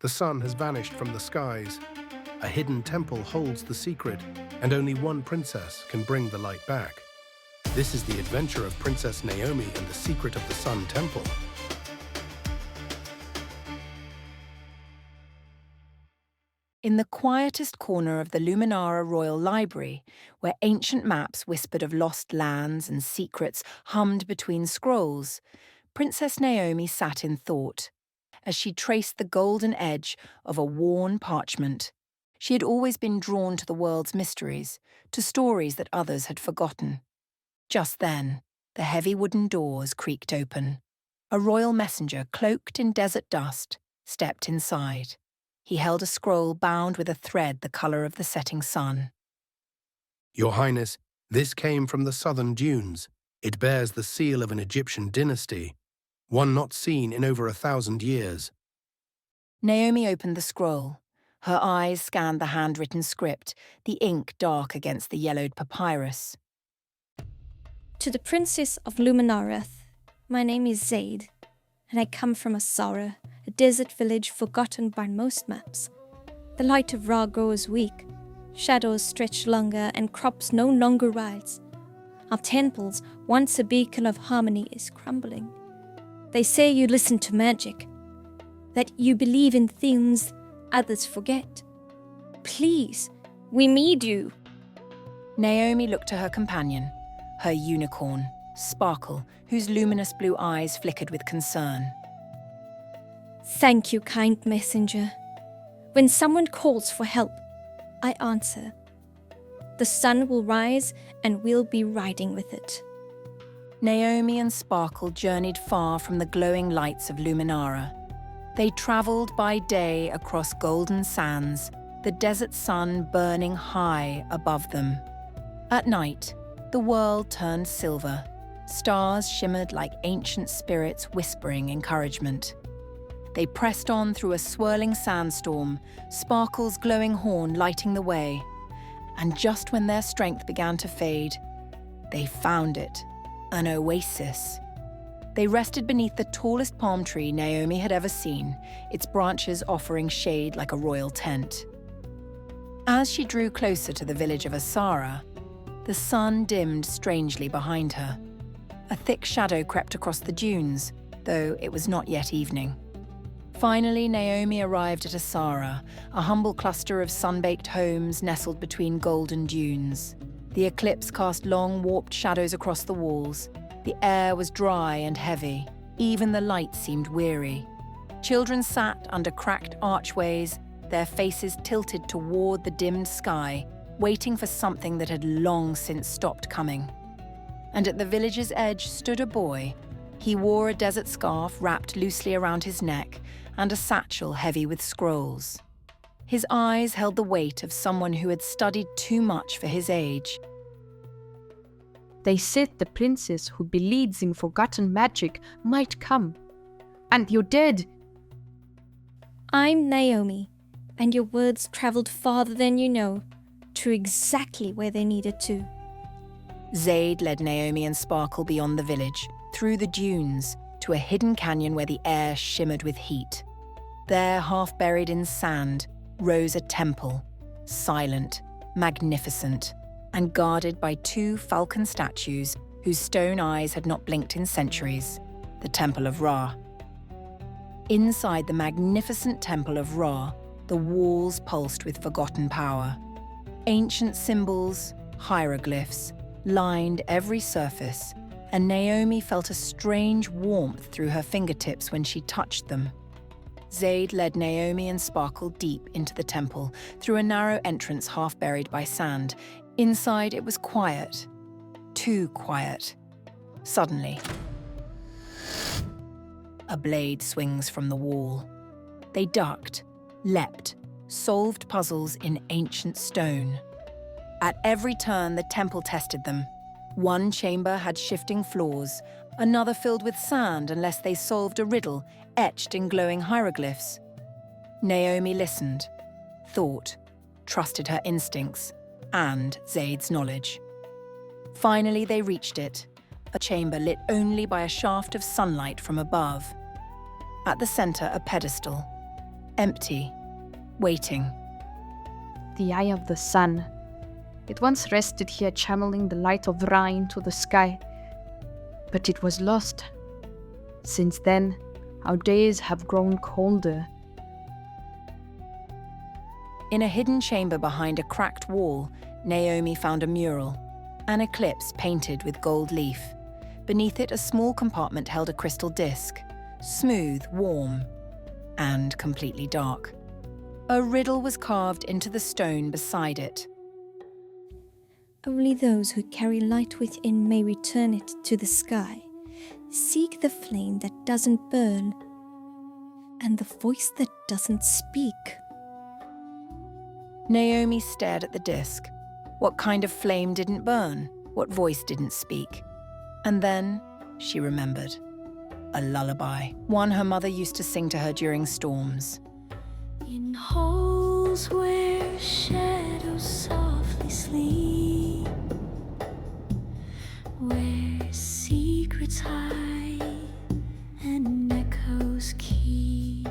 The sun has vanished from the skies. A hidden temple holds the secret, and only one princess can bring the light back. This is the adventure of Princess Naomi and the secret of the Sun Temple. In the quietest corner of the Luminara Royal Library, where ancient maps whispered of lost lands and secrets hummed between scrolls, Princess Naomi sat in thought. As she traced the golden edge of a worn parchment, she had always been drawn to the world's mysteries, to stories that others had forgotten. Just then, the heavy wooden doors creaked open. A royal messenger, cloaked in desert dust, stepped inside. He held a scroll bound with a thread the colour of the setting sun. Your Highness, this came from the southern dunes. It bears the seal of an Egyptian dynasty, one not seen in over 1,000 years. Naomi opened the scroll. Her eyes scanned the handwritten script, the ink dark against the yellowed papyrus. To the Princess of Luminara, my name is Zaid, and I come from Asara, a desert village forgotten by most maps. The light of Ra grows weak, shadows stretch longer, and crops no longer rise. Our temples, once a beacon of harmony, is crumbling. They say you listen to magic, that you believe in things others forget. Please, we need you. Naomi looked to her companion, her unicorn, Sparkle, whose luminous blue eyes flickered with concern. Thank you, kind messenger. When someone calls for help, I answer. The sun will rise and we'll be riding with it. Naomi and Sparkle journeyed far from the glowing lights of Luminara. They travelled by day across golden sands, the desert sun burning high above them. At night, the world turned silver. Stars shimmered like ancient spirits whispering encouragement. They pressed on through a swirling sandstorm, Sparkle's glowing horn lighting the way. And just when their strength began to fade, they found it, an oasis. They rested beneath the tallest palm tree Naomi had ever seen, its branches offering shade like a royal tent. As she drew closer to the village of Asara, the sun dimmed strangely behind her. A thick shadow crept across the dunes, though it was not yet evening. Finally, Naomi arrived at Asara, a humble cluster of sun-baked homes nestled between golden dunes. The eclipse cast long, warped shadows across the walls. The air was dry and heavy. Even the light seemed weary. Children sat under cracked archways, their faces tilted toward the dimmed sky, waiting for something that had long since stopped coming. And at the village's edge stood a boy. He wore a desert scarf wrapped loosely around his neck and a satchel heavy with scrolls. His eyes held the weight of someone who had studied too much for his age. They said the princess who believes in forgotten magic might come. And you're dead. I'm Naomi, and your words traveled farther than you know, to exactly where they needed to. Zaid led Naomi and Sparkle beyond the village, through the dunes, to a hidden canyon where the air shimmered with heat. There, half buried in sand, rose a temple, silent, magnificent, and guarded by two falcon statues whose stone eyes had not blinked in centuries, the Temple of Ra. Inside the magnificent Temple of Ra, the walls pulsed with forgotten power. Ancient symbols, hieroglyphs, lined every surface, and Naomi felt a strange warmth through her fingertips when she touched them. Zaid led Naomi and Sparkle deep into the temple, through a narrow entrance half buried by sand. Inside it was quiet, too quiet. Suddenly, a blade swings from the wall. They ducked, leapt, solved puzzles in ancient stone. At every turn, the temple tested them. One chamber had shifting floors, another filled with sand unless they solved a riddle etched in glowing hieroglyphs. Naomi listened, thought, trusted her instincts and Zaid's knowledge. Finally, they reached it, a chamber lit only by a shaft of sunlight from above. At the center, a pedestal. empty, waiting. The eye of the sun. It once rested here, channeling the light of Ra into the sky, but it was lost. Since then, our days have grown colder. In a hidden chamber behind a cracked wall, Naomi found a mural, an eclipse painted with gold leaf. Beneath it, a small compartment held a crystal disc, smooth, warm, and completely dark. A riddle was carved into the stone beside it. Only those who carry light within may return it to the sky. Seek the flame that doesn't burn, and the voice that doesn't speak. Naomi stared at the disc. What kind of flame didn't burn? What voice didn't speak? And then she remembered. A lullaby, one her mother used to sing to her during storms. In holes where shadows softly sleep, where secrets hide and echoes keep,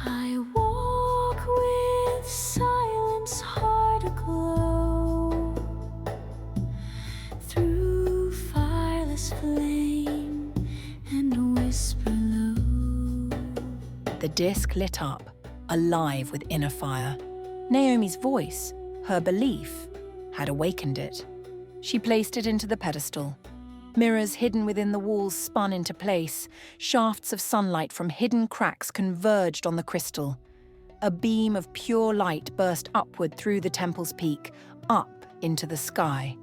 I walk with silence heart aglow, through fireless flame and whisper low. The disc lit up, alive with inner fire. Naomi's voice, her belief, had awakened it. She placed it into the pedestal. Mirrors hidden within the walls spun into place. Shafts of sunlight from hidden cracks converged on the crystal. A beam of pure light burst upward through the temple's peak, up into the sky.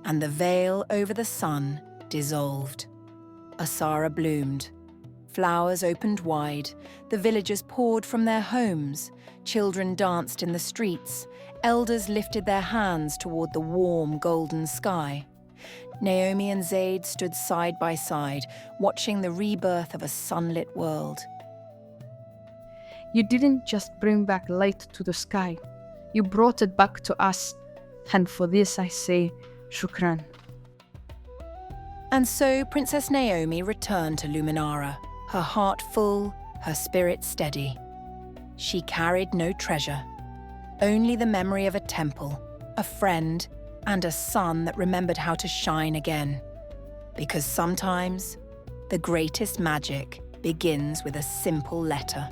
And the veil over the sun dissolved. Asara bloomed. Flowers opened wide. The villagers poured from their homes. Children danced in the streets. Elders lifted their hands toward the warm, golden sky. Naomi and Zaid stood side by side, watching the rebirth of a sunlit world. You didn't just bring back light to the sky. You brought it back to us. And for this I say, shukran. And so Princess Naomi returned to Luminara, her heart full, her spirit steady. She carried no treasure, only the memory of a temple, a friend, and a sun that remembered how to shine again. Because sometimes, the greatest magic begins with a simple letter.